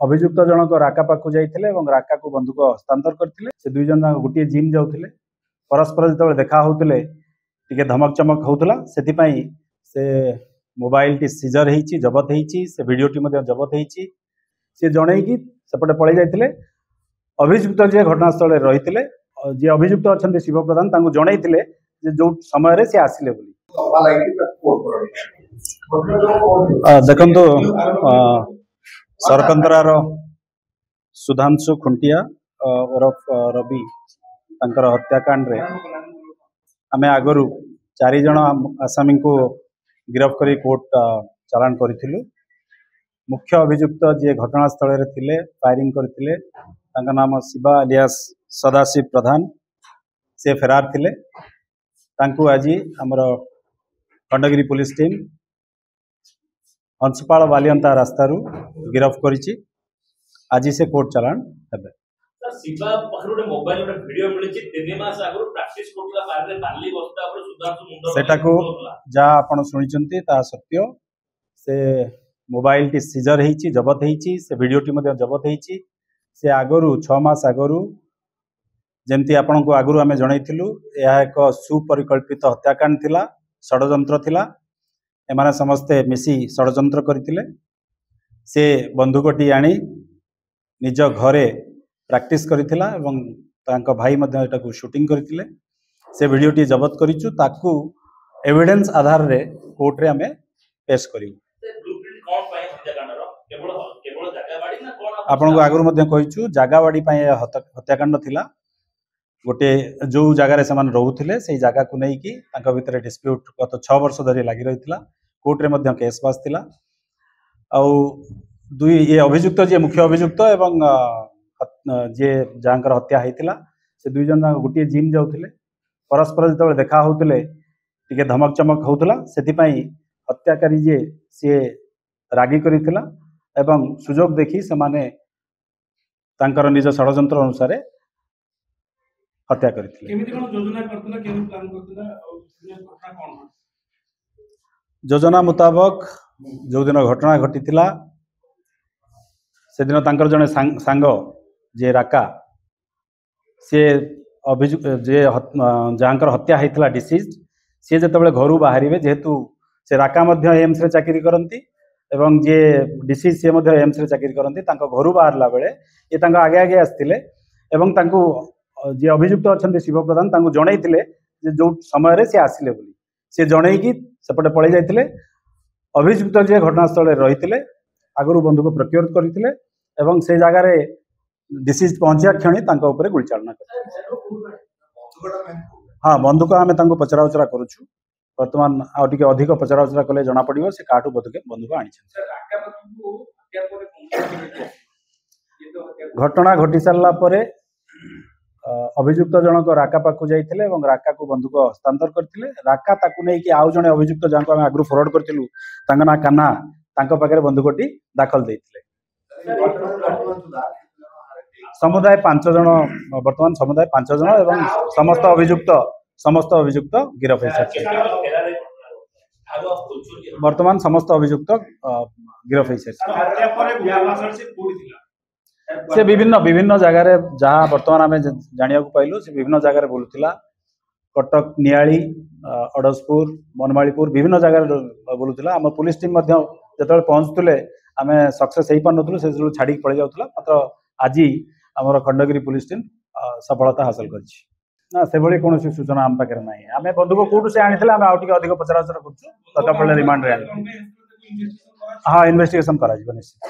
अभियुक्त जनक राका पाखु जाइथिले एवं राका को बंधुक हस्तांतर करथिले। से दुई जन गोटे जिम जाउथिले, परस्पर जेतबे देखा होउथिले टिके धमक चमक होउथला, सेति पई से मोबाइल टी सीजर हेची, जबत हेची, से वीडियो टी मध्ये जबत हेची। से जणै की सेपटे पळै जाइथिले। अभियुक्त जे घटनास्थल रे रहिथिले, जे अभियुक्त अछन्ते शिव प्रधान तांको जणैथिले जे जो समय रे से आसिले बोली। देखंतु सरकंतरार सुधांशु खुंटिया ओरफ रवि तांकर हत्याकांड रे आमे आगरु 4 जण आसामी को गिरफ्त करी कोर्ट चालान करिथिलु। मुख्य अभियुक्त जे घटनास्थल रे थिले, फायरिंग करथिले, तांका नाम शिवा अलियास सदाशिव प्रधान, से फेरार थिले। तांकु आज हमर खंडगिरी पुलिस टीम हंसपाल बालियंता रास्तारू गिरफ्त करिछि। आज से कोर्ट चालान हेबे। शिवा पखरुडे मोबाइल रे वीडियो मिलिछि 3 मास आगु प्रैक्टिस करथला बारे बाली बस्ता पर सुधांशु मुंडो सेटा को जा आपण सुनिचंती ता सत्य। से मोबाइल टी सीजर हेची, जबत हेची, से वीडियो टी मध्ये जबत हेची। से आगरु 6 मास आगरु जेमती आपण को आगरु हमें जणैथिलु, यह एक सुपरिकल्पित हत्याकांड थिला, षडयंत्र थिला। एमाने समस्ते मिसी षडयंत्र करथिले। से बंधुकटी आनी निज घरे प्रैक्टिस करथिला एवं तांका भाई मध्ये एटा को शूटिंग करथिले। से वीडियो टी जबत करिछु, ताकू एविडेंस आधार रे कोर्ट रे हमें पेश करिउ। ब्लूप्रिंट कोन पाए हत्याकांड रो केवल जागावाडी ना कोन आपण को आगरु मध्ये कहिछु, जागावाडी पाए हत्याकांड थिला। गोटे जो जगार से रोते से जगह को लेकिन भितर डिस्प्यूट गत 6 वर्ष धरी लगी रही। कोर्ट रे मध्य केस पास थिला। दुई ये अभियुक्त जे मुख्य अभियुक्त एवं जे जहाँकर हत्या होता से दुई जन गोटे जिम जाउथिले, परस्पर जेतबे देखा होउथिले टिके धमक चमक होउथला। सेति पई हत्याकारी जे से रागी करिथिला एवं सुजोग देखि से माने तांकर निज षडयंत्र अनुसार हत्या करथिले। योजना मुताबक जो दिन घटना घटी से दिन तांकर जने सांग जे राका से अभियुक्त जे जहाँकर हत्या होता डिसीज सी जिते घर बाहर जेहेतु से राका एम्स रे चाकरी करती एवं जे डिसीज सी एम्स रे चाकरी करती घर बाहरला बेले ये आगे आगे आसते एवं जे अभियुक्त अच्छा शिव प्रधान तांको जणैथिले जे जो समय रे से आसिले बोली। से जणैकी सेपटे पळै जाइथिले। अभियुक्त जे घटनास्थल रे रहिथिले, आगरु बंधुक प्रक्योर करथिले एवं से जगह रे डिसीज पहुंचिया क्षणी तांको ऊपर गुली चालना करथिले। हाँ, बंधुक आमे तांको पचरा उचरा करूछु। वर्तमान आ टिके अधिक पचरा उचरा कले जणा पड़िबो से काटू बंधुक आनी छै। घटना घटी सारला परे अभियुक्त जनक राका पाखु जाइथिले एवं राका को बंधुक हस्तांतर करथिले। राका ताकु नै कि आउ जने अभियुक्त जांको हम आगु फॉरवर्ड करथिलु, तांका ना कान्हा तांको पाखरे बंधुकटी दाखल दैथिले। समुदाय 5 जन, वर्तमान समुदाय 5 जन एवं समस्त अभियुक्त गिरफ है। वर्तमान समस्त अभियुक्त गिरफ है। से विभिन्न जगह रे जहाँ वर्तमान आम जानिया पाइलु से विभिन्न जगह बुलूला। कटक, नियाली, अड़सपुर, मनमालीपुर विभिन्न जगह बुलूला। आम पुलिस टीम जो पहुँचुले आम सक्सेस हो पार से छाड़ी पड़े जाऊला। मात्र आज आम खंडगिरी पुलिस टीम सफलता हासिल कर से भली कौन सूचना आम पाखे ना। आम बंधुक कौटू से आनी आगे अधिक पचरा उचरा कर रिमांड। हाँ, इन्वेस्टिगेशन करा निश्चित।